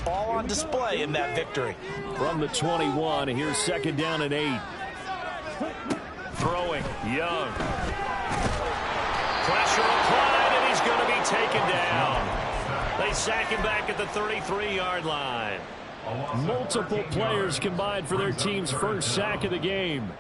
all on display in that victory. From the 21, here's 2nd down and 8. Throwing, Young. Pressure applied, and he's going to be taken down. They sack him back at the 33-yard line. Multiple players combined for their team's first sack of the game.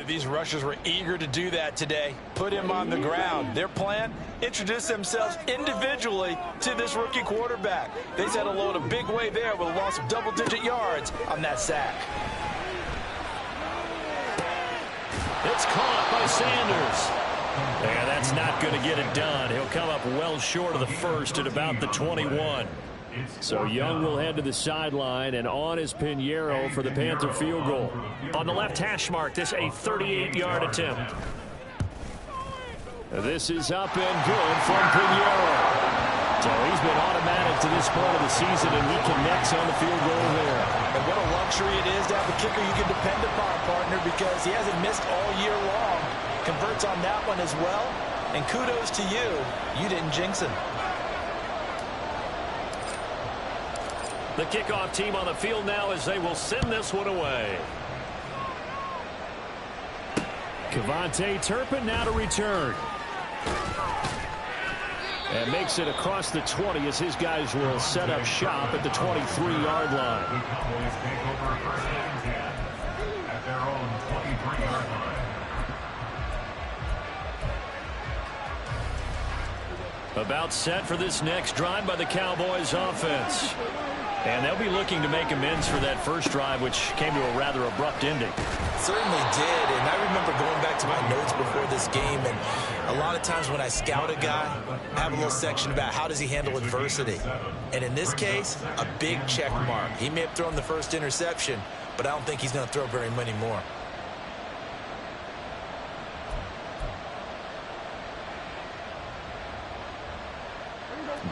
These rushers were eager to do that today. Put him on the ground. Their plan, introduce themselves individually to this rookie quarterback. They set a load a big way there with a loss of double-digit yards on that sack. It's caught by Sanders. Yeah, that's not going to get it done. He'll come up well short of the first at about the 21. So Young will head to the sideline, and on is Pinheiro for the Panther field goal. On the left hash mark, this a 38-yard attempt. This is up and good from Pinheiro. So he's been automatic to this point of the season, and he connects on the field goal there. And what a luxury it is to have a kicker you can depend upon, partner, because he hasn't missed all year long. Converts on that one as well, and kudos to you. You didn't jinx him. The kickoff team on the field now as they will send this one away. Kevontae Turpin now to return. And makes it across the 20 as his guys will set up shop at the 23-yard line. About set for this next drive by the Cowboys offense. And they'll be looking to make amends for that first drive, which came to a rather abrupt ending. Certainly did, and I remember going back to my notes before this game, and a lot of times when I scout a guy, I have a little section about how does he handle adversity. And in this case, a big check mark. He may have thrown the first interception, but I don't think he's going to throw very many more.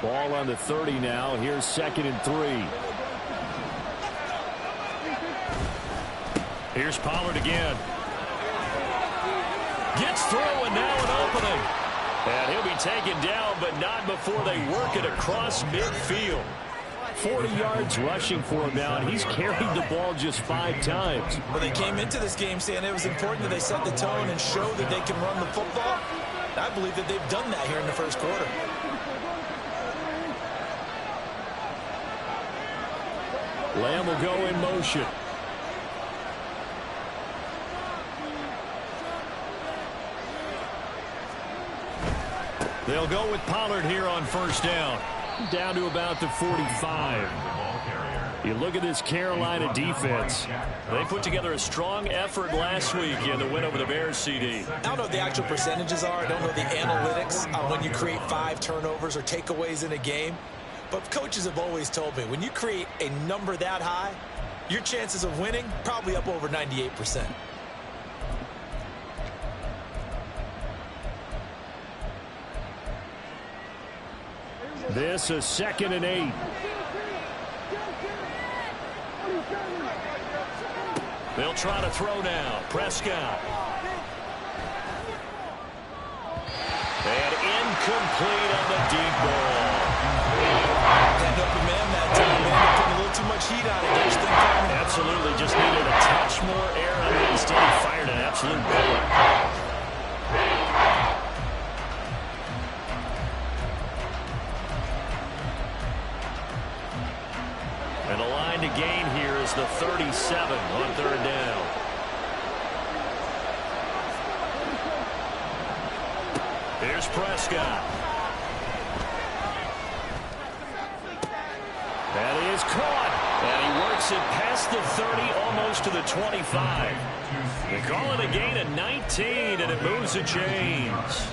Ball on the 30 now. Here's 2nd and 3. Here's Pollard again. Gets through, and now an opening. And he'll be taken down, but not before they work it across midfield. 40 yards rushing for him now, and he's carried the ball just 5 times. Well, they came into this game saying it was important that they set the tone and show that they can run the football. I believe that they've done that here in the first quarter. Lamb will go in motion. They'll go with Pollard here on first down. Down to about the 45. You look at this Carolina defense. They put together a strong effort last week in the win over the Bears, CD. I don't know what the actual percentages are. I don't know the analytics on when you create 5 turnovers or takeaways in a game. But coaches have always told me, when you create a number that high, your chances of winning probably up over 98%. This is 2nd and 8. They'll try to throw now. Prescott. And incomplete on the deep ball. That open man that time, man. Putting a little too much heat on it. Don't you think, Carmen? Absolutely. Just needed a touch more air on it. Instead, he fired an absolute bullet. And the line to gain here is the 37 on 3rd down. Here's Prescott. That is caught. And he works it past the 30, almost to the 25. They call it a gain of 19, and it moves the chains.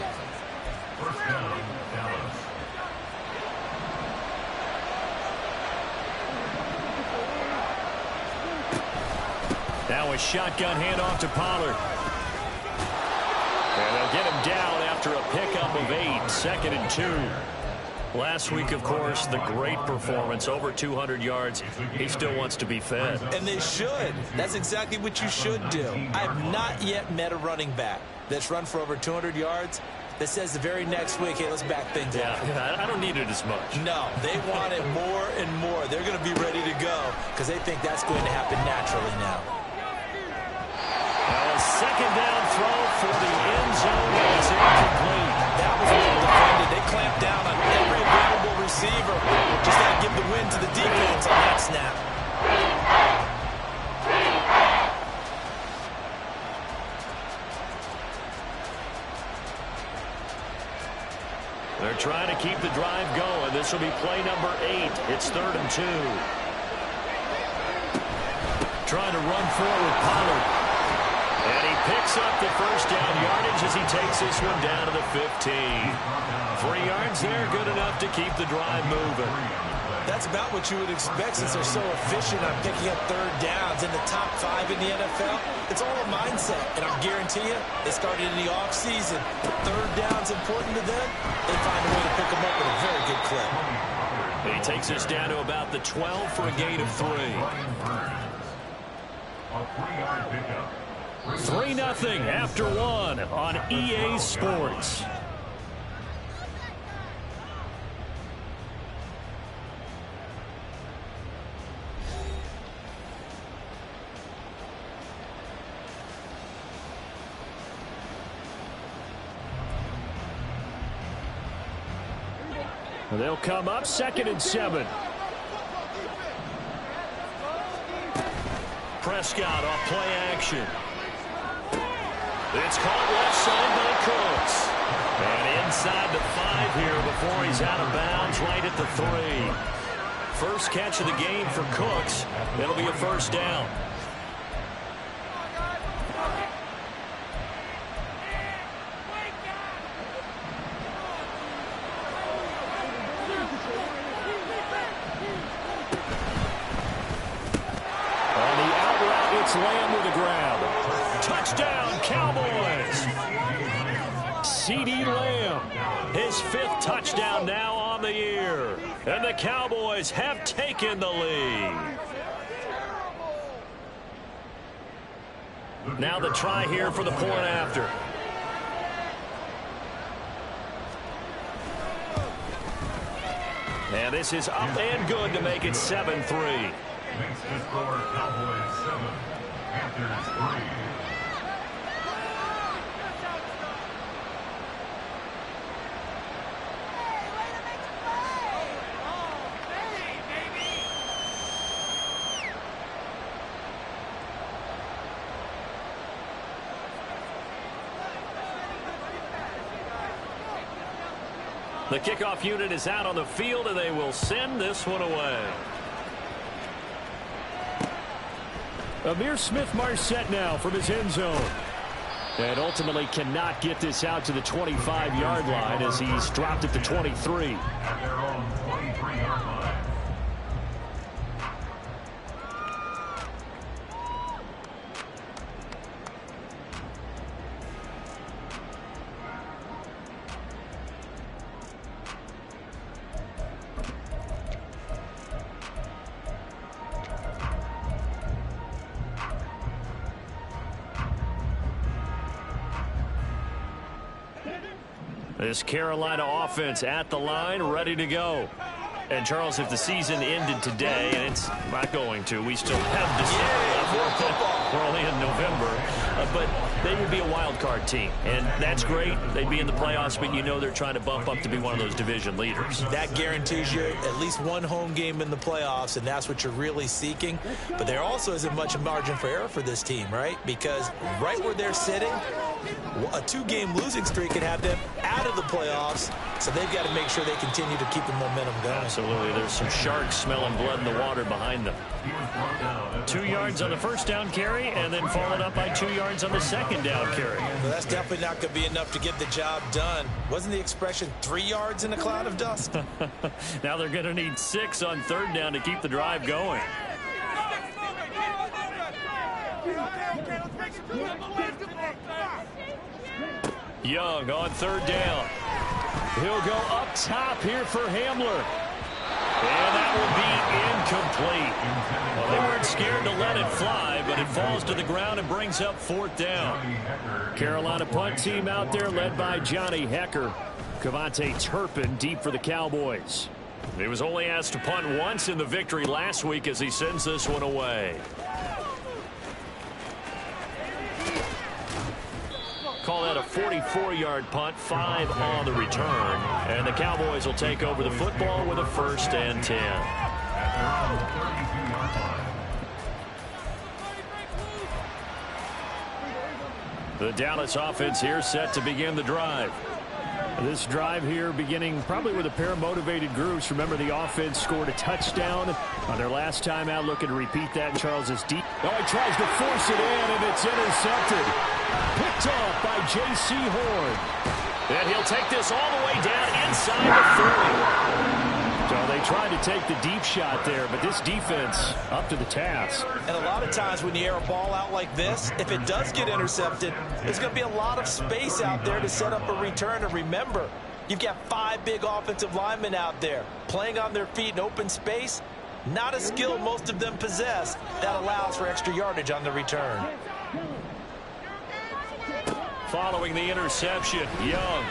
Now a shotgun handoff to Pollard. And they'll get him down after a pickup of 8, 2nd and 2. Last week, of course, the great performance, over 200 yards. He still wants to be fed. And they should. That's exactly what you should do. I have not yet met a running back that's run for over 200 yards that says the very next week, hey, let's back things up. Yeah, I don't need it as much. No, they want it more and more. They're going to be ready to go because they think that's going to happen naturally now. A 2nd down throw for the end zone is incomplete. That was well defended. They clamped down on every available receiver. Just got to give the win to the defense on that snap. They're trying to keep the drive going. This will be play number 8. It's 3rd and 2. Trying to run forward, Pollard. And he picks up the first down yardage as he takes this one down to the 15. 3 yards there, good enough to keep the drive moving. That's about what you would expect since they're so efficient on picking up 3rd downs in the top 5 in the NFL. It's all a mindset, and I guarantee you, they started in the offseason. 3rd down's important to them. They find a way to pick them up at a very good clip. He takes us down to about the 12 for a gain of 3. A 3-yard pickup. 3-0 after 1 on EA Sports. They'll come up 2nd and 7. Prescott off play action. It's caught left side by Cooks. And inside the 5 here before he's out of bounds, right at the 3. First catch of the game for Cooks. It'll be a first down. On the out route, it's Lamb with a grab. Touchdown, Cowboys. CeeDee Lamb, his 5th touchdown now on the year. And the Cowboys have taken the lead. Now the try here for the point after. And this is up and good to make it 7-3. Makes the score Cowboys 7, Panthers 3. The kickoff unit is out on the field, and they will send this one away. Amir Smith-Marset now from his end zone. And ultimately cannot get this out to the 25-yard line as he's dropped at the 23. At their own 23-yard line. This Carolina offense at the line, ready to go. And, Charles, if the season ended today, and it's not going to, we still have December left. We're only in November. But they would be a wild card team, and that's great. They'd be in the playoffs, but you know they're trying to bump up to be one of those division leaders. That guarantees you at least one home game in the playoffs, and that's what you're really seeking. But there also isn't much margin for error for this team, right? Because right where they're sitting, a two-game losing streak could have them out of the playoffs, so they've got to make sure they continue to keep the momentum going. Absolutely. There's some sharks smelling blood in the water behind them. 2 yards on the first down carry, and then followed up by 2 yards on the second down carry. Well, that's definitely not going to be enough to get the job done. Wasn't the expression 3 yards in a cloud of dust? Now they're going to need 6 on third down to keep the drive going. Young on third down. He'll go up top here for Hamler. And that will be incomplete. Well, they weren't scared to let it fly, but it falls to the ground and brings up fourth down. Carolina punt team out there led by Johnny Hecker. Cavante Turpin deep for the Cowboys. He was only asked to punt once in the victory last week as he sends this one away. Call that a 44-yard punt, 5 on the return. And the Cowboys will take over the football with a 1st and 10. The Dallas offense here set to begin the drive. This drive here beginning probably with a pair of motivated groups. Remember, the offense scored a touchdown on their last time out. Looking to repeat that. And Charles is deep. Oh, he tries to force it in, and it's intercepted. Picked off by J.C. Horn. And he'll take this all the way down inside the 30. So they tried to take the deep shot there, but this defense up to the task. And a lot of times when you air a ball out like this, if it does get intercepted, there's going to be a lot of space out there to set up a return. And remember, you've got 5 big offensive linemen out there playing on their feet in open space. Not a skill most of them possess that allows for extra yardage on the return. Following the interception, Young.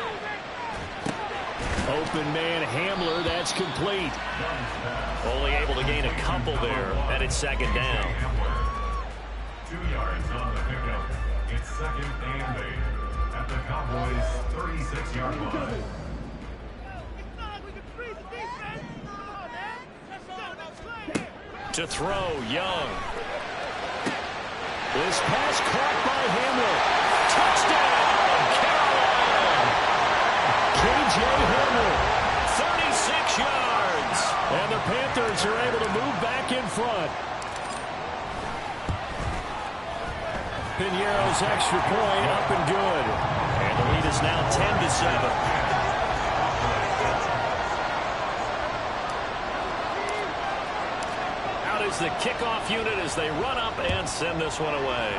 Open man Hamler, that's complete. Only able to gain a couple there, and it's second down. 2 yards on the pickup. It's 2nd and 8 at the Cowboys' 36-yard line. To throw, Young. This pass caught by Hamler. Touchdown, Carolina! K.J. Hamler, 36 yards. And the Panthers are able to move back in front. Piñeiro's extra point up and good. And the lead is now 10-7. Is the kickoff unit as they run up and send this one away.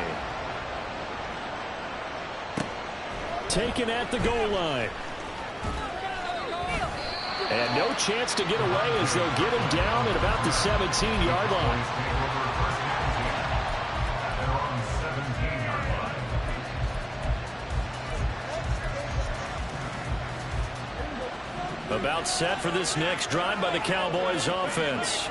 Taken at the goal line. And no chance to get away as they'll get him down at about the 17-yard line. About set for this next drive by the Cowboys offense.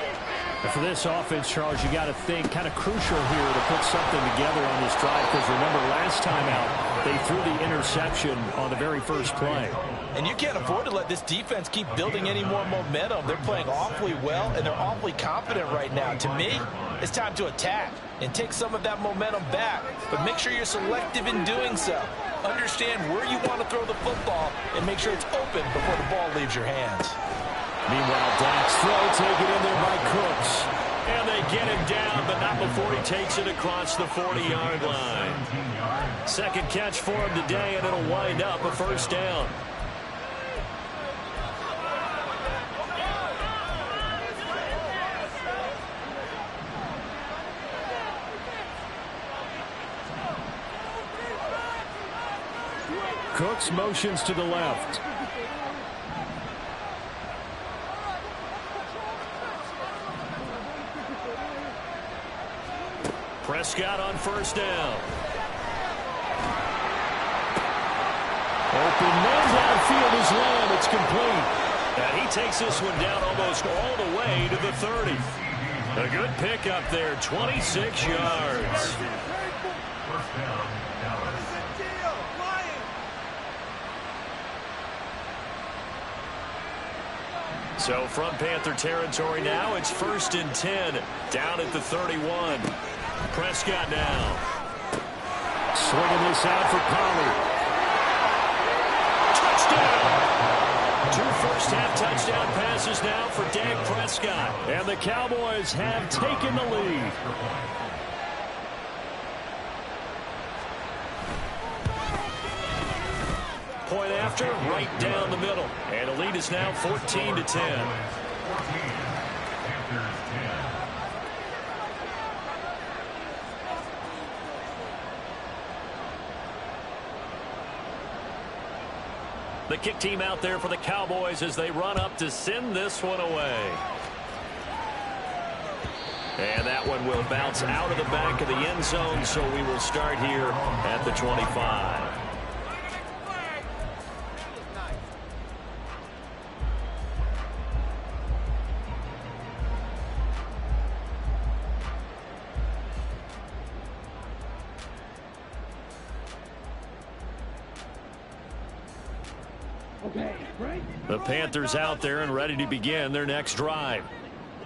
For this offense, Charles, you got to think kind of crucial here to put something together on this drive, because remember last time out they threw the interception on the very first play. And you can't afford to let this defense keep building any more momentum. They're playing awfully well, and they're awfully confident right now. To me, it's time to attack and take some of that momentum back, but make sure you're selective in doing so. understand where you want to throw the football and make sure it's open before the ball leaves your hands. Meanwhile, Dak's throw taken in there by Cooks. And they get him down, but not before he takes it across the 40-yard line. Second catch for him today, and it'll wind up a first down. Cooks motions to the left. Prescott on first down. Open man downfield is Lamb. It's complete. And he takes this one down almost all the way to the 30. A good pickup there, 26 yards. First down, Dallas. So from Panther territory now, it's 1st and 10 down at the 31. Prescott now. Swinging this out for Pollard. Touchdown! 2 first-half touchdown passes now for Dak Prescott. And the Cowboys have taken the lead. Point after, right down the middle. And the lead is now 14-10. 14. Panthers 10. The kick team out there for the Cowboys as they run up to send this one away. And that one will bounce out of the back of the end zone, so we will start here at the 25. The Panthers out there and ready to begin their next drive.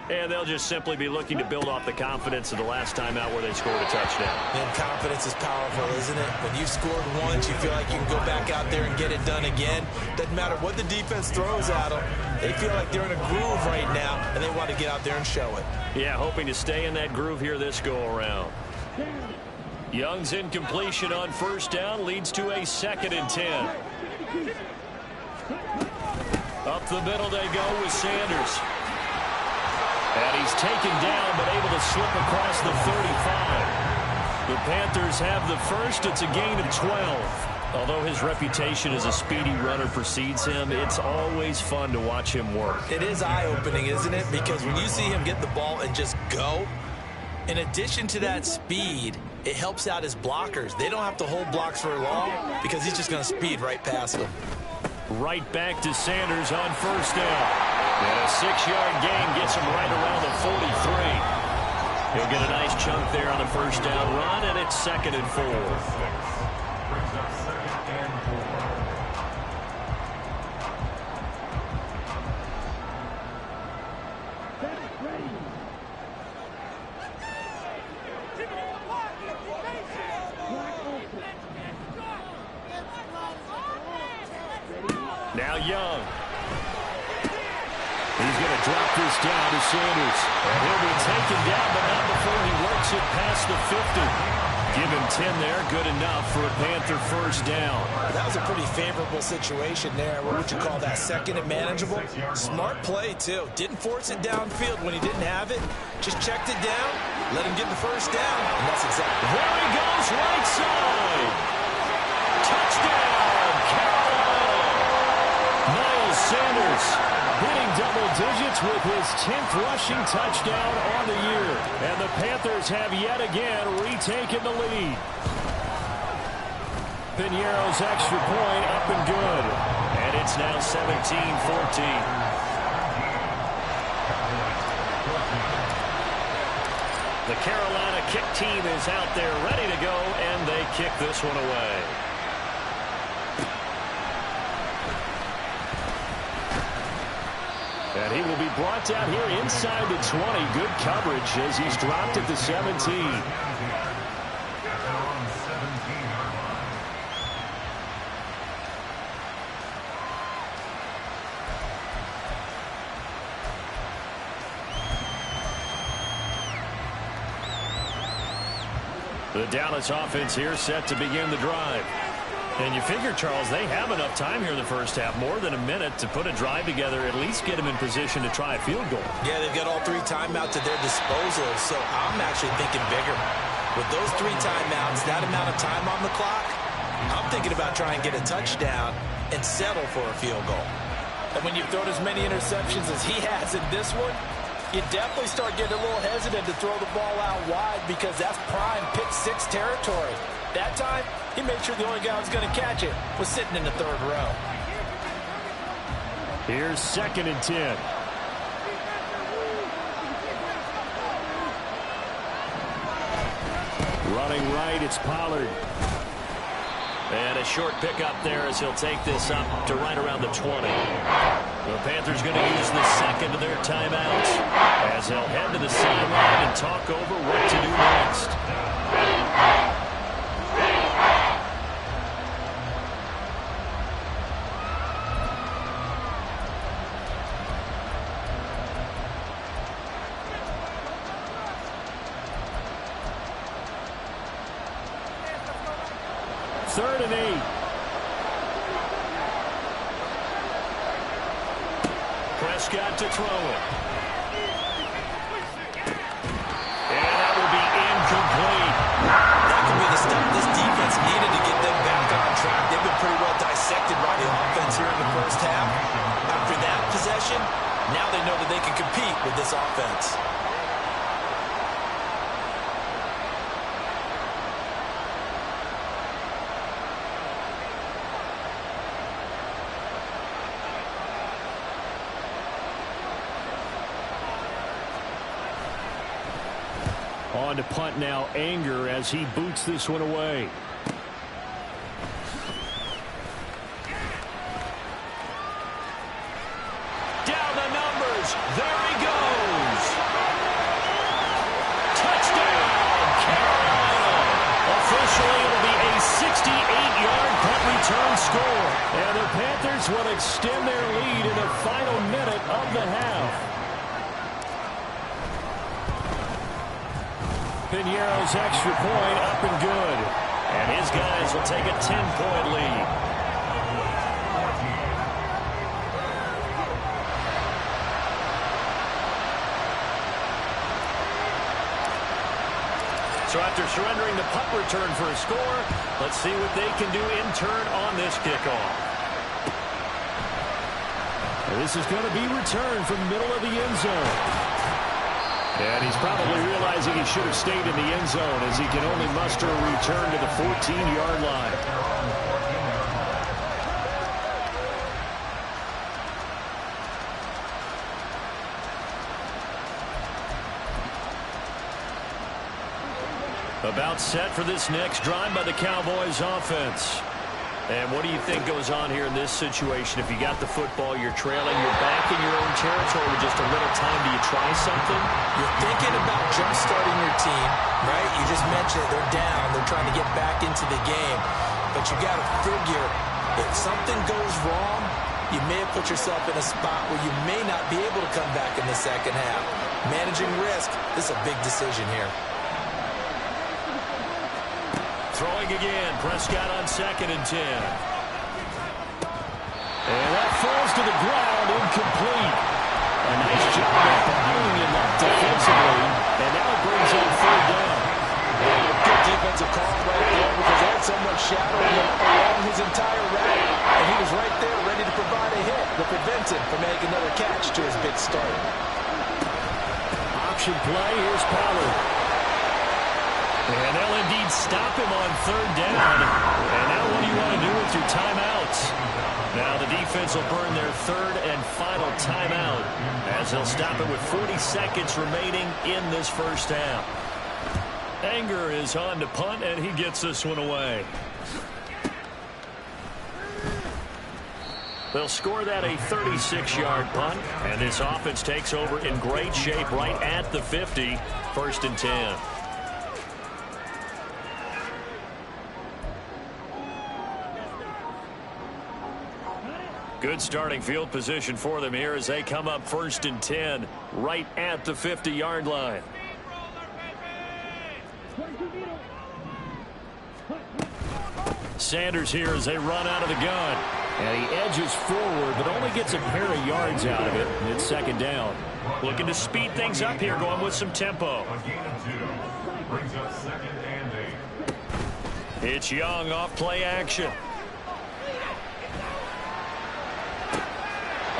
And they'll just simply be looking to build off the confidence of the last time out where they scored a touchdown. And confidence is powerful, isn't it? When you've scored once, you feel like you can go back out there and get it done again. Doesn't matter what the defense throws at them. They feel like they're in a groove right now, and they want to get out there and show it. Yeah, hoping to stay in that groove here this go-around. Young's incompletion on first down leads to a 2nd and 10. Up the middle they go with Sanders. And he's taken down, but able to slip across the 35. The Panthers have the first. It's a gain of 12. Although his reputation as a speedy runner precedes him, it's always fun to watch him work. It is eye-opening, isn't it? Because when you see him get the ball and just go, in addition to that speed, it helps out his blockers. They don't have to hold blocks for long because he's just going to speed right past them. Right back to Sanders on first down. And a 6-yard gain gets him right around the 43. He'll get a nice chunk there on the first down run, and it's 2nd and 4. Brings up 2nd and 4. Now Young. He's going to drop this down to Sanders. And he'll be taken down, but not before he works it past the 50. Give him 10 there. Good enough for a Panther first down. That was a pretty favorable situation there. What would you call that? 2nd and manageable? Smart play, too. Didn't force it downfield when he didn't have it. Just checked it down, let him get the first down, and that's exactly. There he goes, right side. Touchdown, Carolina. Miles Sanders hitting double digits with his 10th rushing touchdown on the year. And the Panthers have yet again retaken the lead. Piñeiro's extra point up and good. And it's now 17-14. The Carolina kick team is out there ready to go, and they kick this one away. And he will be brought down here inside the 20. Good coverage as he's dropped at the 17. The Dallas offense here set to begin the drive. And you figure, Charles, they have enough time here in the first half, more than a minute, to put a drive together, at least get them in position to try a field goal. Yeah, they've got all 3 timeouts at their disposal, so I'm actually thinking bigger. With those 3 timeouts, that amount of time on the clock, I'm thinking about trying to get a touchdown and settle for a field goal. And when you've thrown as many interceptions as he has in this one, you definitely start getting a little hesitant to throw the ball out wide because that's prime pick 6 territory. That time, he made sure the only guy who was going to catch it was sitting in the 3rd row. Here's 2nd and 10. Running right, it's Pollard. And a short pickup there as he'll take this up to right around the 20. The Panthers going to use the 2nd of their timeouts as they'll head to the sideline and talk over what to do next. Third and 8. Prescott to throw it. And that will be incomplete. That could be the stuff this defense needed to get them back on track. They've been pretty well dissected by the offense here in the first half. After that possession, now they know that they can compete with this offense. On to punt now, Anger, as he boots this one away. Down the numbers. There he goes. Touchdown, Carolina. Officially, it'll be a 68-yard punt return score. And the Panthers will extend their lead in the final minute of the half. Piñeiro's extra point up and good. And his guys will take a 10-point lead. So after surrendering the punt return for a score, let's see what they can do in turn on this kickoff. This is going to be returned from the middle of the end zone. And he's probably realizing he should have stayed in the end zone as he can only muster a return to the 14-yard line. About set for this next drive by the Cowboys offense. And what do you think goes on here in this situation? If you got the football, you're trailing, you're back in your own territory with just a little time. Do you try something? You're thinking about jump-starting your team, right? You just mentioned they're down. They're trying to get back into the game. But you got to figure if something goes wrong, you may have put yourself in a spot where you may not be able to come back in the second half. Managing risk, this is a big decision here. Throwing again, Prescott on 2nd and 10. And that falls to the ground, incomplete. A nice job of finding him up defensively, and now it brings on 3rd down. Good defensive call right there because they had so much shadow along his entire route, and he was right there ready to provide a hit that prevents him from making another catch to his big start. Option play, here's Pollard. And they'll indeed stop him on 3rd down. And now what do you want to do with your timeouts? Now the defense will burn their 3rd and final timeout as they'll stop it with 40 seconds remaining in this first half. Anger is on to punt, and he gets this one away. They'll score that a 36-yard punt, and this offense takes over in great shape right at the 50, 1st and 10. Good starting field position for them here as they come up 1st and 10 right at the 50-yard line. Sanders here as they run out of the gun. And he edges forward, but only gets a pair of yards out of it. And it's second down. Looking to speed things up here, going with some tempo. A gain of 2. Brings up second and 8. It's Young off play action.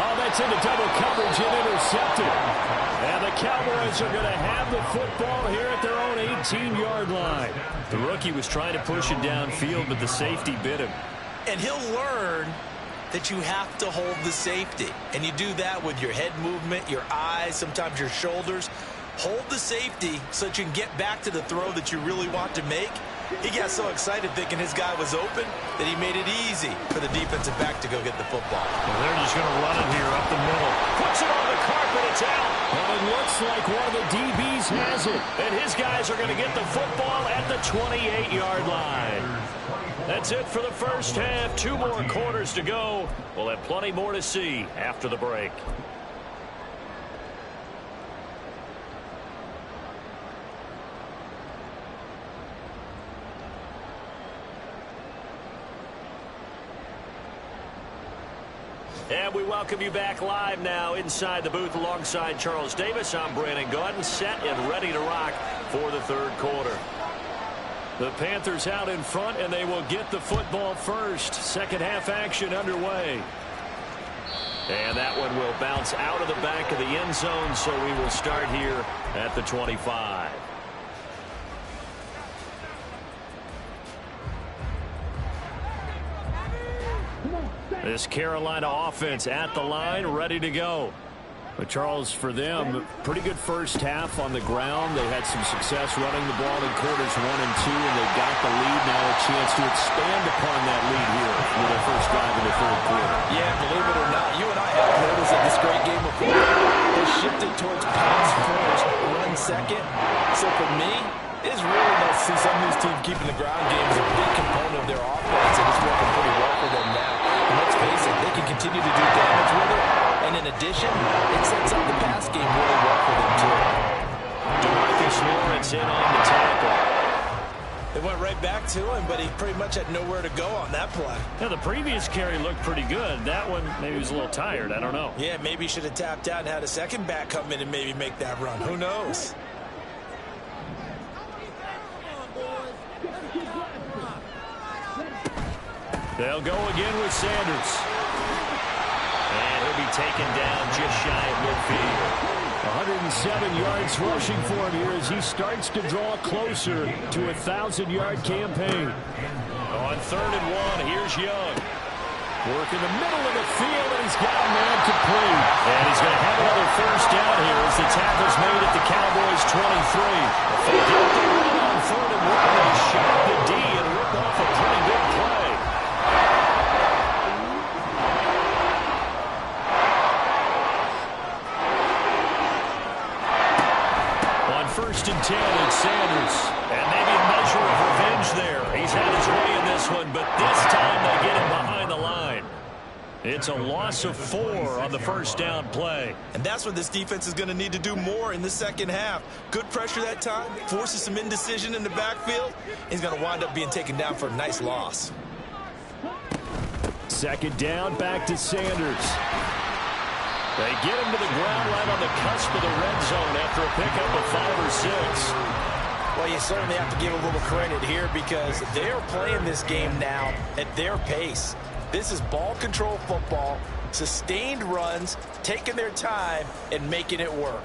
Oh, that's into double coverage and intercepted. And the Cowboys are going to have the football here at their own 18-yard line. The rookie was trying to push it downfield, but the safety bit him. And he'll learn that you have to hold the safety. And you do that with your head movement, your eyes, sometimes your shoulders. Hold the safety so that you can get back to the throw that you really want to make. He got so excited thinking his guy was open that he made it easy for the defensive back to go get the football. Well, they're just going to run it here up the middle. Puts it on the carpet. It's out. Well, it looks like one of the DBs has it. And his guys are going to get the football at the 28-yard line. That's it for the first half. 2 more quarters to go. We'll have plenty more to see after the break. And we welcome you back live now inside the booth alongside Charles Davis. I'm Brandon Gaudin, set and ready to rock for the third quarter. The Panthers out in front, and they will get the football first. Second half action underway. And that one will bounce out of the back of the end zone, so we will start here at the 25. This Carolina offense at the line, ready to go. But Charles, for them, pretty good first half on the ground. They had some success running the ball in quarters 1 and 2, and they got the lead. Now a chance to expand upon that lead here with their first drive in the third quarter. Yeah, believe it or not, you and I have noticed that this great game of football has shifted towards pass first, run second. So for me, it's really nice to see some of these teams keeping the ground game as a big component of their offense, and it's working pretty well for them now. And let's face it, they can continue to do damage with it. And in addition, it sets up the pass game really well for them, too. Demarcus Lawrence in on the tackle. They went right back to him, but he pretty much had nowhere to go on that play. Now, the previous carry looked pretty good. That one, maybe he was a little tired. I don't know. Yeah, maybe he should have tapped out and had a second back come in and maybe make that run. Who knows? They'll go again with Sanders. And he'll be taken down just shy of midfield. 107 yards rushing for him here as he starts to draw closer to a 1,000-yard campaign. On 3rd and 1, here's Young. Work in the middle of the field, and he's got a man complete. And he's going to have another first down here as the tackle's made at the Cowboys' 23. If they get the run on 3rd and 1, they shot the D and rip off a pretty big play. First and 10, it's Sanders. And maybe a measure of revenge there. He's had his way in this one, but this time they get him behind the line. It's a loss of 4 on the first down play. And that's what this defense is going to need to do more in the second half. Good pressure that time, forces some indecision in the backfield. He's going to wind up being taken down for a nice loss. Second down, back to Sanders. They get him to the ground right on the cusp of the red zone after a pickup of 5 or 6. Well, you certainly have to give a little credit here because they're playing this game now at their pace. This is ball control football, sustained runs, taking their time and making it work.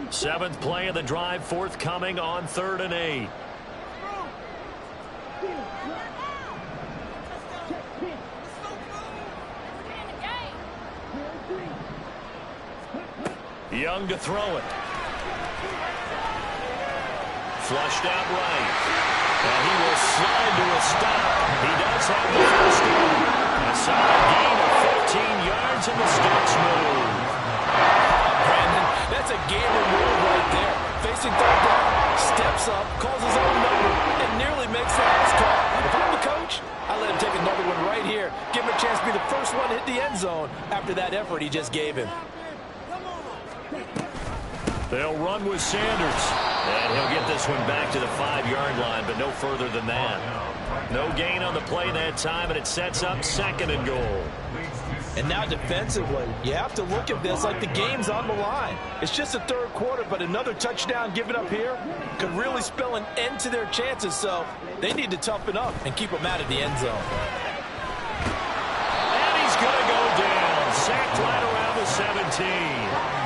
Seventh play of the drive forthcoming on 3rd and 8. Young to throw it. Flushed out right. And he will slide to a stop. He does have the first down. A solid gain of 15 yards in the sticks move. Brandon, that's a gamer move right there. Facing 3rd down, steps up, calls his own number, and nearly makes the last call. If I'm the coach, I let him take another one right here. Give him a chance to be the first one to hit the end zone after that effort he just gave him. They'll run with Sanders. And he'll get this one back to the 5-yard line, but no further than that. No gain on the play that time, and it sets up 2nd and goal. And now defensively, you have to look at this like the game's on the line. It's just the 3rd quarter, but another touchdown given up here could really spell an end to their chances, so they need to toughen up and keep them out of the end zone. And he's going to go down. Sacked right around the 17.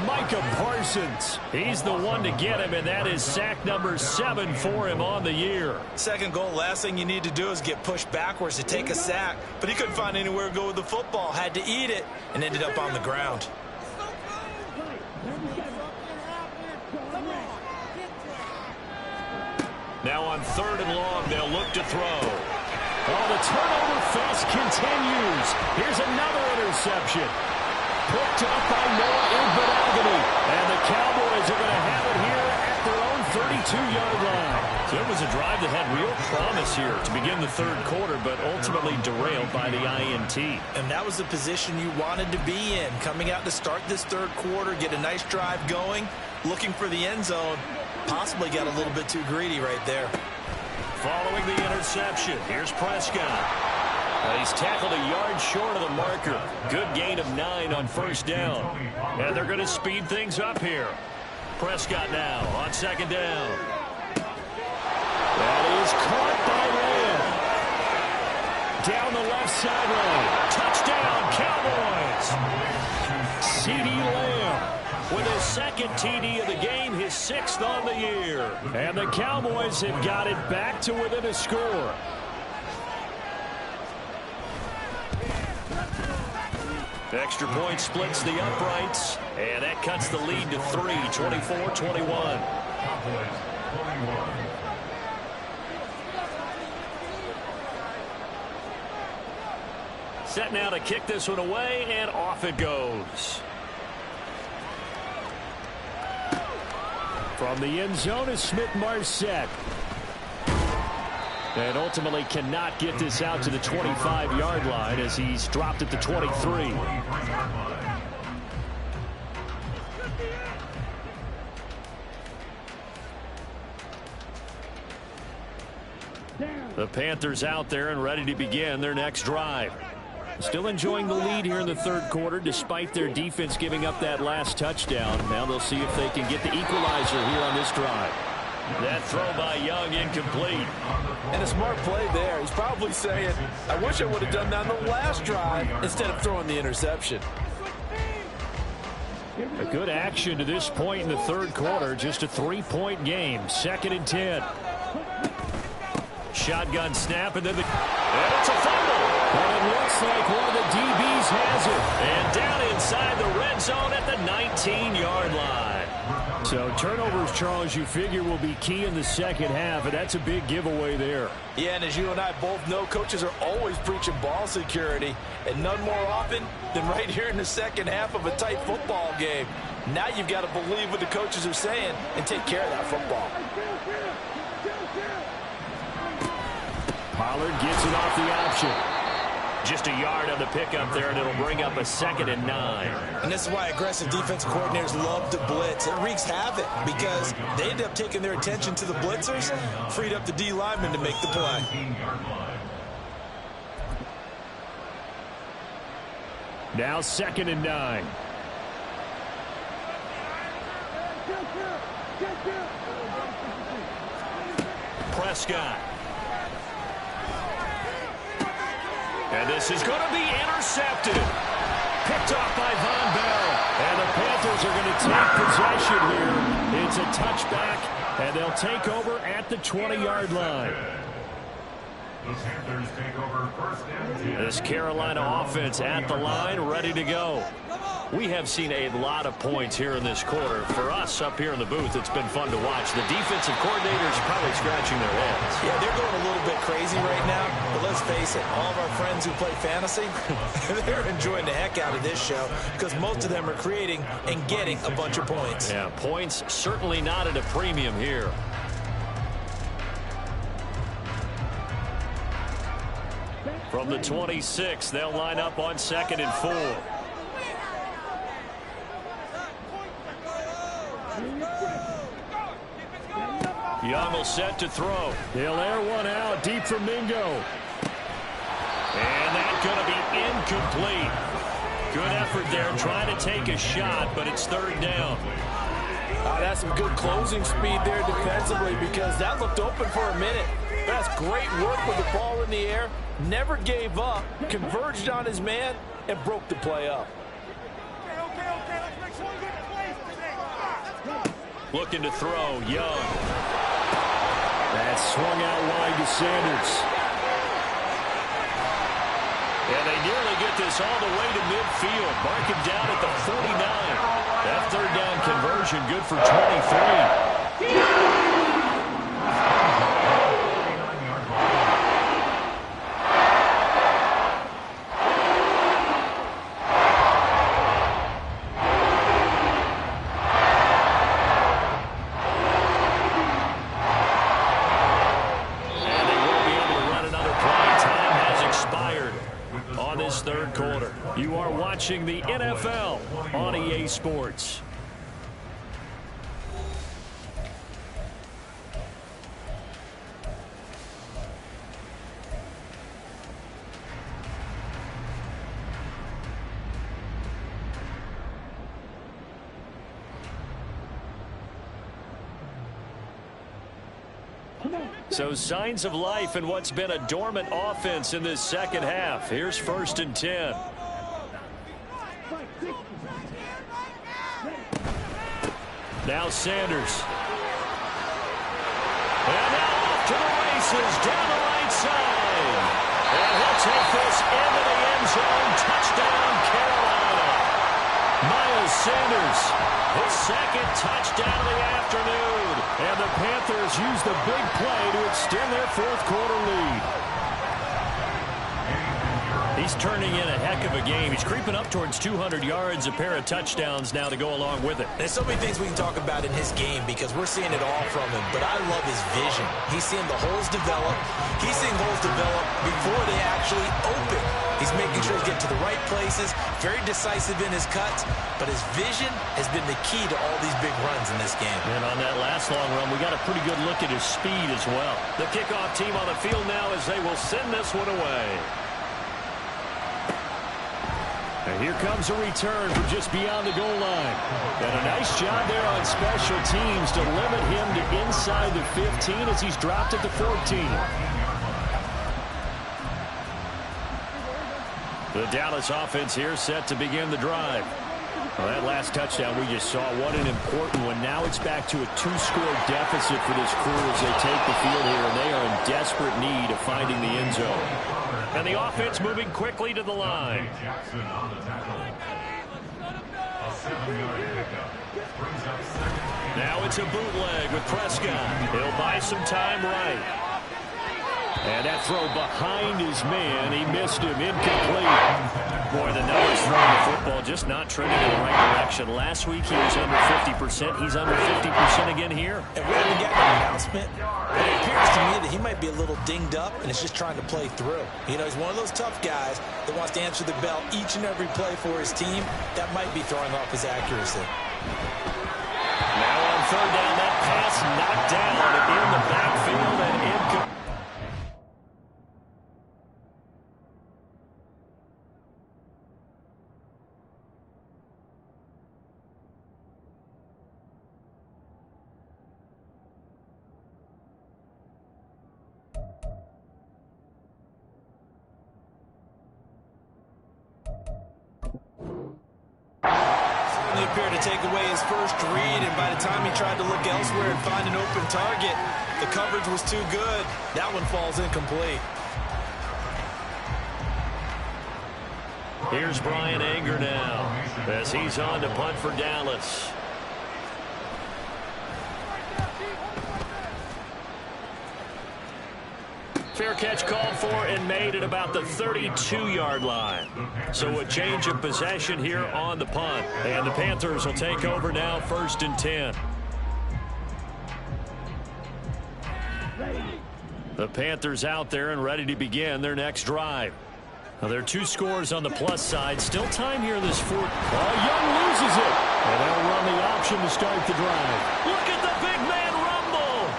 Micah Parsons. He's the one to get him, and that is sack number 7 for him on the year. 2nd goal, last thing you need to do is get pushed backwards to take a sack. But he couldn't find anywhere to go with the football. Had to eat it and ended up on the ground. Now on 3rd and long, they'll look to throw. Oh, the turnover fest continues. Here's another interception. Picked up by Noah Igbinoghene. And the Cowboys are going to have it here at their own 32-yard line. So it was a drive that had real promise here to begin the 3rd quarter, but ultimately derailed by the INT. And that was the position you wanted to be in. Coming out to start this 3rd quarter, get a nice drive going, looking for the end zone. Possibly got a little bit too greedy right there. Following the interception, here's Prescott. He's tackled a yard short of the marker. Good gain of 9 on 1st down. And they're going to speed things up here. Prescott now on 2nd down. That is caught by Lamb. Down the left sideline. Touchdown, Cowboys. CeeDee Lamb with his 2nd TD of the game, his 6th on the year. And the Cowboys have got it back to within a score. Extra point splits the uprights, and that cuts the lead to 3, 24-21. Set now to kick this one away, and off it goes. From the end zone is Smith-Marset. And ultimately cannot get this out to the 25-yard line as he's dropped at the 23. The Panthers out there and ready to begin their next drive. Still enjoying the lead here in the 3rd quarter despite their defense giving up that last touchdown. Now they'll see if they can get the equalizer here on this drive. That throw by Young incomplete. And a smart play there. He's probably saying, I wish I would have done that on the last drive instead of throwing the interception. A good action to this point in the 3rd quarter. Just a 3-point game. 2nd and 10. Shotgun snap, and then and it's a fumble. And it looks like one of the DBs has it. And down inside the red zone at the 19-yard line. So turnovers, Charles, you figure will be key in the 2nd half, and that's a big giveaway there. Yeah, and as you and I both know, coaches are always preaching ball security, and none more often than right here in the 2nd half of a tight football game. Now you've got to believe what the coaches are saying and take care of that football. Pollard gets it off the option. Just a yard on the pickup there, and it'll bring up a 2nd and 9. And this is why aggressive defensive coordinators love to blitz. It wreaks havoc because they end up taking their attention to the blitzers, freed up the D lineman to make the play. Now 2nd and 9. Prescott. And this is going to be intercepted. Picked off by Von Bell. And the Panthers are going to take possession here. It's a touchback, and they'll take over at the 20-yard line. The Panthers take over 1st and 10. This Carolina offense at the line, ready to go. We have seen a lot of points here in this quarter. For us up here in the booth, it's been fun to watch. The defensive coordinators probably scratching their heads. Yeah, they're going a little bit crazy right now. But let's face it, all of our friends who play fantasy, they're enjoying the heck out of this show because most of them are creating and getting a bunch of points. Yeah, points certainly not at a premium here. From the 26, they'll line up on 2nd and 4. Young will set to throw. He'll air one out deep for Mingo. And that's going to be incomplete. Good effort there trying to take a shot, but it's third down. That's some good closing speed there defensively because that looked open for a minute. That's great work with the ball in the air. Never gave up, converged on his man, and broke the play up. Looking to throw, Young. That swung out wide to Sanders. And they nearly get this all the way to midfield. Mark him down at the 49. That third down conversion good for 23. Third quarter. You are watching the NFL on EA Sports. So signs of life in what's been a dormant offense in this second half. Here's 1st and 10. Now Sanders. And now off to the races down the right side. And he'll take this into the end zone. Touchdown, Carolina. Miles Sanders, his second touchdown of the afternoon. And the Panthers use the big play to extend their fourth quarter lead. He's turning in a heck of a game. He's creeping up towards 200 yards, a pair of touchdowns now to go along with it. There's so many things we can talk about in his game because we're seeing it all from him, but I love his vision. He's seeing the holes develop. He's seeing holes develop before they actually open. He's making sure he's getting to the right places, very decisive in his cuts, but his vision has been the key to all these big runs in this game. And on that last long run, we got a pretty good look at his speed as well. The kickoff team on the field now as they will send this one away. And here comes a return from just beyond the goal line. And a nice job there on special teams to limit him to inside the 15 as he's dropped at the 14. The Dallas offense here set to begin the drive. Well, that last touchdown we just saw, what an important one. Now it's back to a 2-score deficit for this crew as they take the field here, and they are in desperate need of finding the end zone. And the offense moving quickly to the line. Now it's a bootleg with Prescott. He'll buy some time right. And that throw behind his man. He missed him. Incomplete. Boy, the numbers throwing the football just not trending in the right direction. Last week he was under 50%. He's under 50% again here. And we haven't gotten an announcement, but it appears to me that he might be a little dinged up and is just trying to play through. You know, he's one of those tough guys that wants to answer the bell each and every play for his team. That might be throwing off his accuracy. Now on third down, that pass knocked down in the backfield and incomplete. Appeared to take away his first read, and by the time he tried to look elsewhere and find an open target, the coverage was too good. That one falls incomplete. Here's Brian Anger now as he's on to punt for Dallas. Fair catch called for and made at about the 32-yard line. So a change of possession here on the punt. And the Panthers will take over now, 1st and 10. The Panthers out there and ready to begin their next drive. Now, there are 2 scores on the plus side. Still time here in this fourth. Young loses it. And they'll run the option to start the drive. Look at the big man rumble.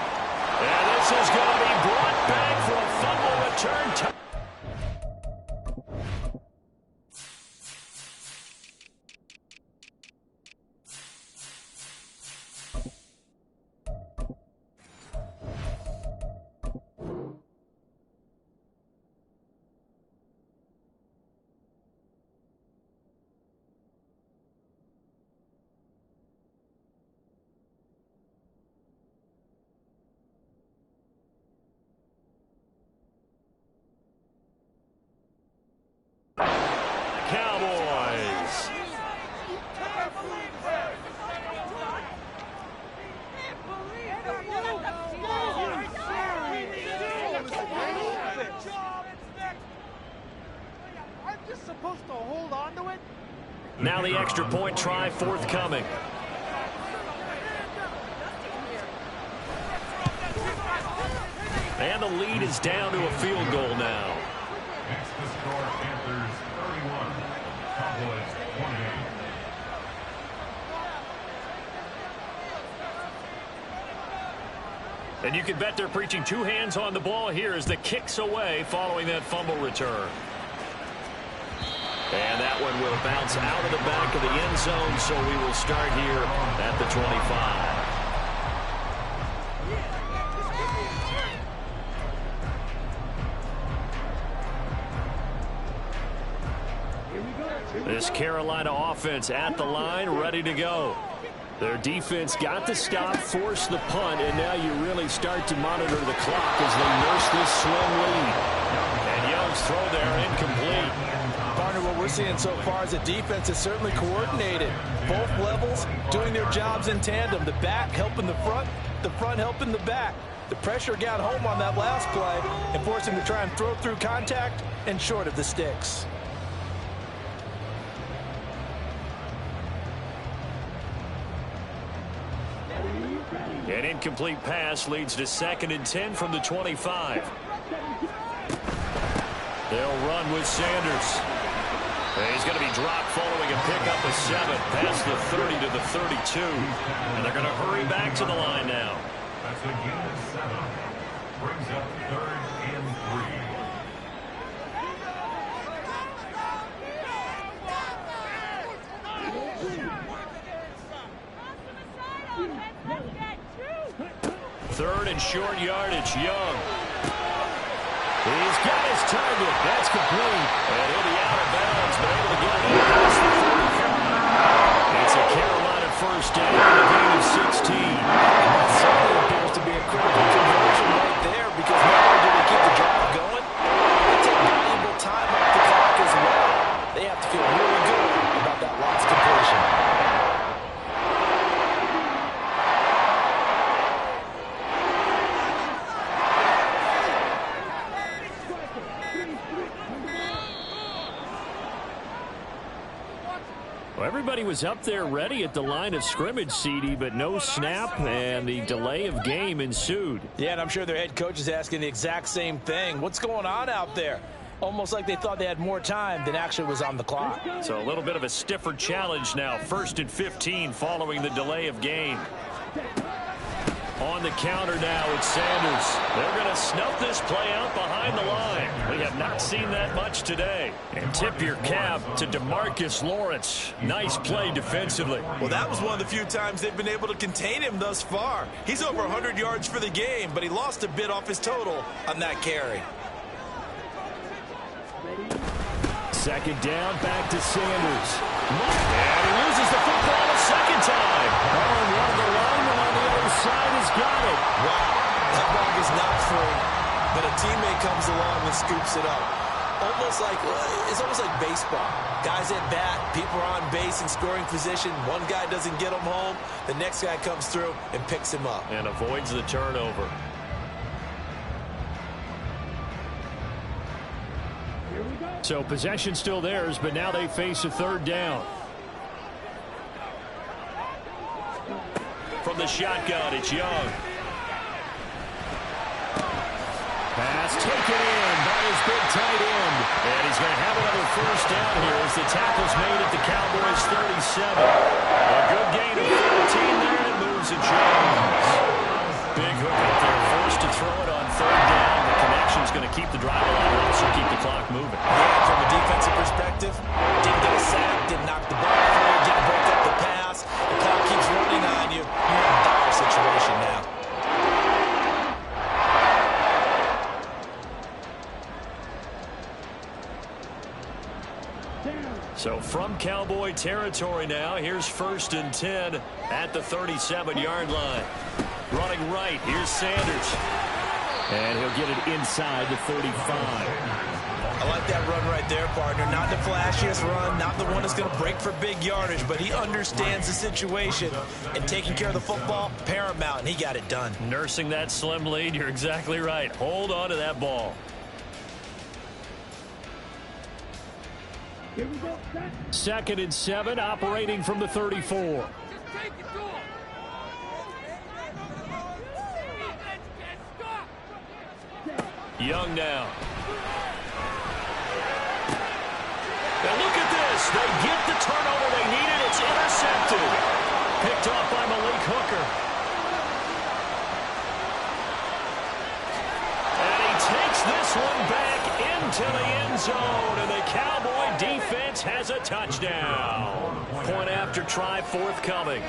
This is going to be brought back for a fumble return. Cowboys. Aren't you supposed to hold on to it? Now the extra point try forthcoming. And the lead is down to a field goal now. Next to score, Panthers 31, Cowboys 28. And you can bet they're preaching two hands on the ball here as the kick's away following that fumble return. And that one will bounce out of the back of the end zone, so we will start here at the 25. This Carolina offense at the line, ready to go. Their defense got the stop, forced the punt, and now you really start to monitor the clock as they nurse this slim lead. And Young's throw there incomplete. Partner, what we're seeing so far is the defense is certainly coordinated. Both levels doing their jobs in tandem. The back helping the front helping the back. The pressure got home on that last play and forced him to try and throw through contact and short of the sticks. An incomplete pass leads to 2nd and 10 from the 25. They'll run with Sanders. And he's going to be dropped following a pickup of 7 past the 30 to the 32. And they're going to hurry back to the line now. That's a gain of 7. Brings up 3rd and 3. Third and short yardage, Young. He's got his target. That's complete. And he'll be out of bounds, but able to get it in past the 35. It's a Carolina first down in a gain of 16. That certainly appears to be a critical conversion right there, because not only do they keep the drive going, they take valuable time off the clock as well. They have to feel really good about that lost completion. Well, everybody was up there ready at the line of scrimmage, CD, but no snap, and the delay of game ensued. Yeah, and I'm sure their head coach is asking the exact same thing. What's going on out there? Almost like they thought they had more time than actually was on the clock. So a little bit of a stiffer challenge now. 1st and 15 following the delay of game. On the counter now, it's Sanders. They're going to snuff this play out behind the line. We have not seen that much today. And tip your cap to DeMarcus Lawrence. Nice play defensively. Well, that was one of the few times they've been able to contain him thus far. He's over 100 yards for the game, but he lost a bit off his total on that carry. 2nd down, back to Sanders. And he loses the football a 2nd time. Oh, and one of the linemen on the other side has got it. Wow, that ball is not free, but a teammate comes along and scoops it up. It's almost like baseball. Guys at bat, people are on base in scoring position. One guy doesn't get him home, the next guy comes through and picks him up. And avoids the turnover. So possession still theirs, but now they face a 3rd down. From the shotgun, it's Young. Pass taken in by his big tight end. And he's going to have another 1st down here as the tackle's made at the Cowboys 37. A good gain of 14 there, and moves to Jones. Big hook up there, forced to throw going to keep the drive alive and also keep the clock moving. Yeah, from a defensive perspective, didn't get a sack, didn't knock the ball free, didn't break up the pass. The clock keeps running on you. You're in a dire situation now. So from Cowboy territory now, here's 1st and 10 at the 37-yard line. Running right, here's Sanders. And he'll get it inside the 35. I like that run right there, partner. Not the flashiest run, not the one that's going to break for big yardage, but he understands the situation, and taking care of the football, paramount, and he got it done. Nursing that slim lead, you're exactly right. Hold on to that ball. Here we go. 2nd and 7, operating from the 34. Young now. And look at this. They get the turnover they needed. It's intercepted. Picked off by Malik Hooker. And he takes this one back into the end zone. And the Cowboy defense has a touchdown. Point after try forthcoming.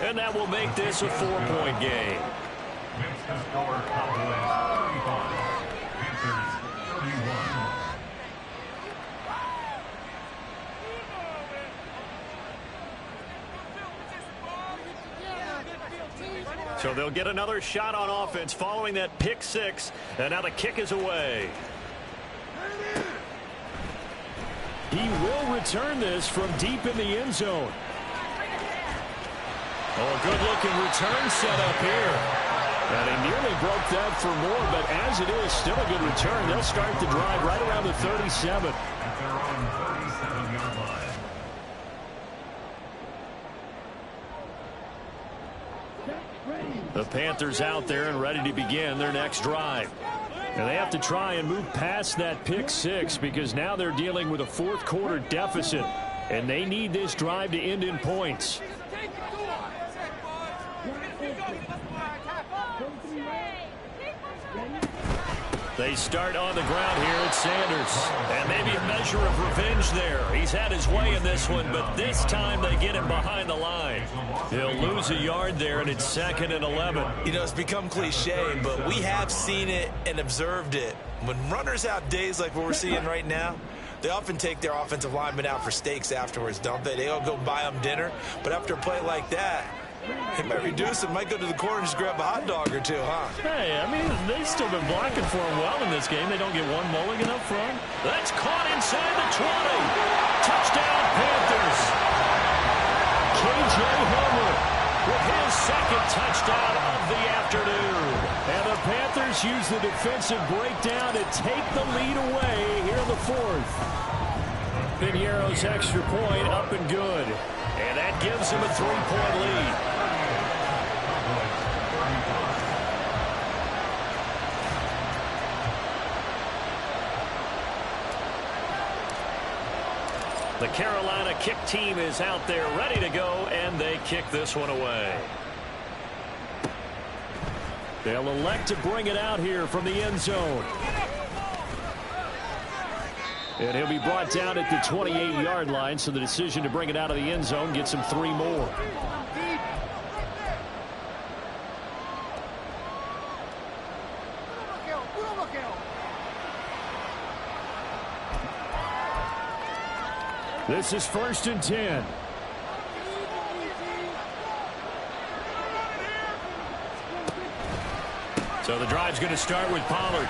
And that will make this a 4-point game. Makes the score Cowboys 35, Panthers 31. So they'll get another shot on offense following that pick 6. And now the kick is away. He will return this from deep in the end zone. Oh, a good-looking return set up here. And he nearly broke that for more, but as it is, still a good return. They'll start the drive right around the 37. At their own 37-yard line. The Panthers out there and ready to begin their next drive. And they have to try and move past that pick 6 because now they're dealing with a fourth-quarter deficit, and they need this drive to end in points. They start on the ground here at Sanders. And maybe a measure of revenge there. He's had his way in this one, but this time they get him behind the line. He'll lose a yard there, and it's 2nd and 11. You know, it's become cliche, but we have seen it and observed it. When runners have days like what we're seeing right now, they often take their offensive linemen out for steaks afterwards, don't they? They all go buy them dinner. But after a play like that, he might reduce it, might go to the corner and just grab a hot dog or two, huh? Hey, I mean, they've still been blocking for him well in this game. They don't get one mulligan up front. That's caught inside the 20. Touchdown, Panthers. K.J. Hamler with his 2nd touchdown of the afternoon. And the Panthers use the defensive breakdown to take the lead away here in the 4th. Piñeiro's extra point up and good. And that gives him a 3-point lead. The Carolina kick team is out there ready to go, and they kick this one away. They'll elect to bring it out here from the end zone. And he'll be brought down at the 28-yard line, so the decision to bring it out of the end zone gets him 3 more. This is 1st and 10. So the drive's going to start with Pollard.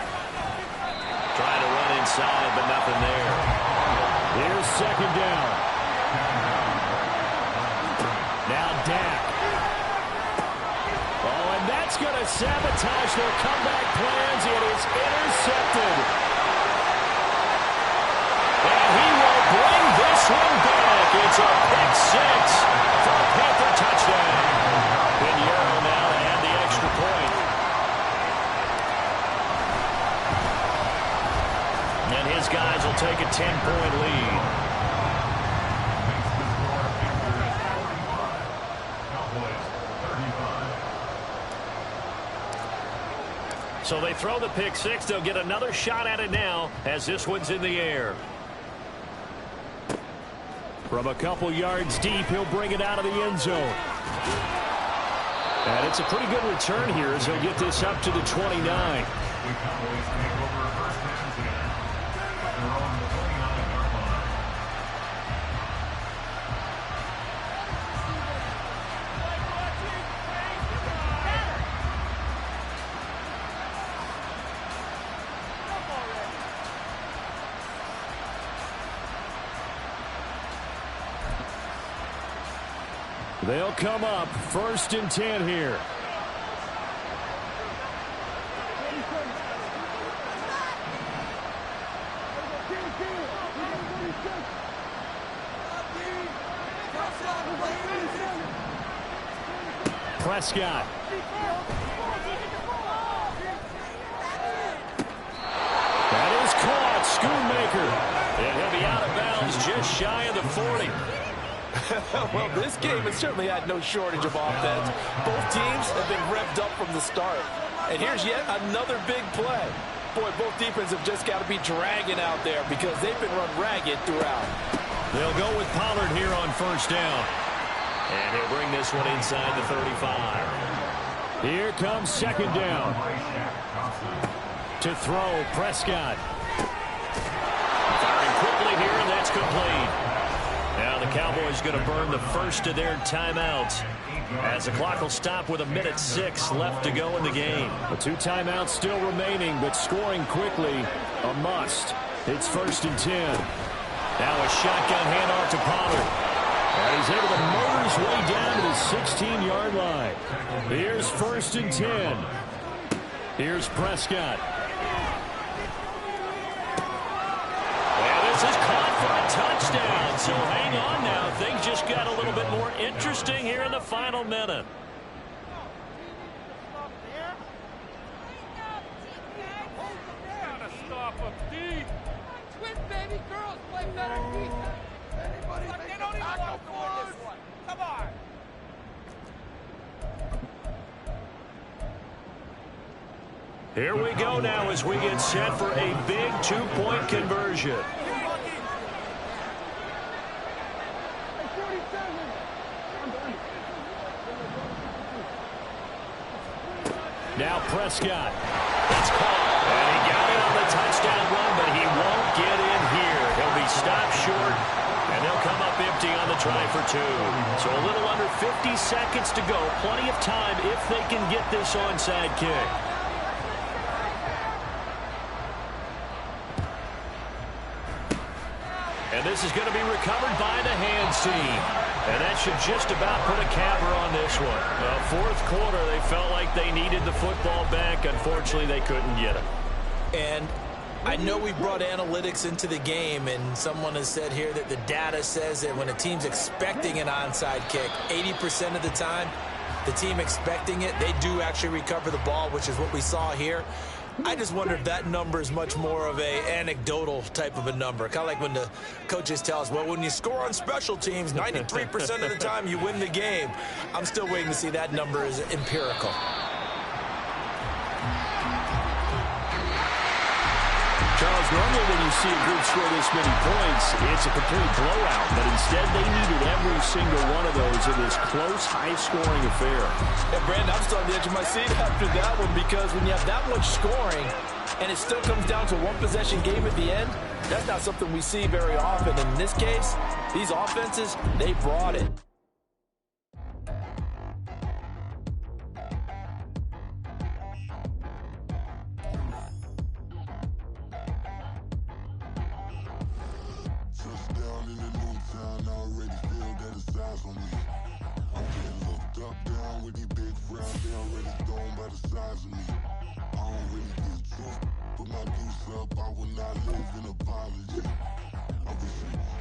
Trying to run inside, but nothing there. Here's 2nd down. Now Dak. Oh, and that's going to sabotage their comeback plans. It is intercepted. And he will bring this one back. It's a pick 6 for a Panther touchdown. Piñeiro now to add the extra point. And his guys will take a 10-point lead. Cowboys 35, So they throw the pick six. They'll get another shot at it now as this one's in the air. From a couple yards deep, he'll bring it out of the end zone. And it's a pretty good return here as he'll get this up to the 29. They'll come up 1st and 10 here. Prescott. That is caught. Schoonmaker. And he'll be out of bounds just shy of the 40. Well, this game has certainly had no shortage of offense. Both teams have been revved up from the start. And here's yet another big play. Boy, both defenses have just got to be dragging out there because they've been run ragged throughout. They'll go with Pollard here on 1st down. And he'll bring this one inside the 35. Here comes 2nd down. To throw, Prescott. Firing quickly here, and that's complete. Now the Cowboys going to burn the first of their timeouts as the clock will stop with 1:06 left to go in the game. The 2 timeouts still remaining, but scoring quickly a must. It's 1st and 10. Now a shotgun handoff to Pollard. And he's able to motor his way down to the 16-yard line. Here's 1st and 10. Here's Prescott. This is caught for a touchdown. So hang on now. Things just got a little bit more interesting here in the final minute. Stop him, D. Twin baby girls play better defense. Anybody they don't even want to win this one. Come on. Here we go now as we get set for a big 2-point conversion. Now Prescott. It's caught. And he got it on the touchdown run, but he won't get in here. He'll be stopped short, and they'll come up empty on the try for 2. So a little under 50 seconds to go. Plenty of time if they can get this onside kick. And this is going to be recovered by the hands team. And that should just about put a capper on this one. Fourth quarter, they felt like they needed the football back. Unfortunately, they couldn't get it. And I know we brought analytics into the game, and someone has said here that the data says that when a team's expecting an onside kick, 80% of the time, the team expecting it, they do actually recover the ball, which is what we saw here. I just wonder if that number is much more of a anecdotal type of a number. Kind of like when the coaches tell us, well, when you score on special teams, 93% of the time you win the game. I'm still waiting to see that number is empirical. Charles, normally when you see a group score this many points, it's a complete blowout. But instead, they needed every single one of those in this close, high-scoring affair. And, Brandon, I'm still on the edge of my seat after that one because when you have that much scoring and it still comes down to one-possession game at the end, that's not something we see very often. In this case, these offenses, they brought it.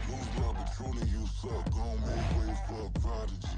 Lose the opportunity, you suck. Gon' make way for a prodigy.